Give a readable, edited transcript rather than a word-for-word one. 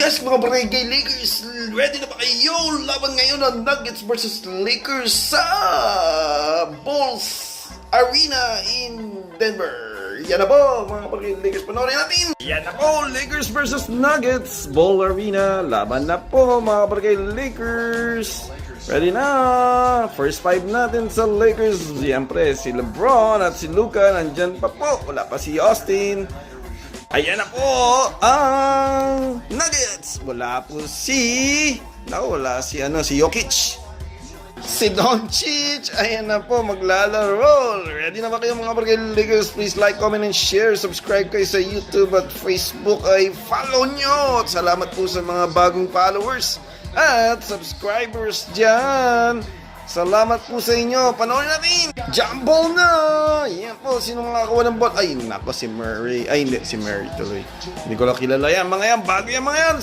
Yes, mga Barangay Lakers, ready na ba kayo? Laban ngayon ng Nuggets versus Lakers sa Bulls Arena in Denver. Yan na po, mga Barangay Lakers, panoorin natin. Yan na po, Lakers versus Nuggets, Ball Arena. Laban na po, mga Barangay Lakers. Ready na! First five natin sa Lakers. Siyempre, si LeBron at si Luka nandyan pa po. Wala pa si Austin. Ayan na po ang Nuggets. Wala po si Jokic. Si Doncic. Ayan na po, maglalaro. Ready na ba kayo mga Barangay Lakers? Please like, comment, and share. Subscribe kayo sa YouTube at Facebook. Ay follow nyo. Salamat po sa mga bagong followers at subscribers dyan. Salamat po sa inyo. Panoorin natin. Jump ball na. Yan po. Sino makakakuha ng ball? Ay, nako si Murray. Ay, hindi. Si Murray tuloy. Hindi ko lang kilala yan. Mga yan. Bago yan mga yan.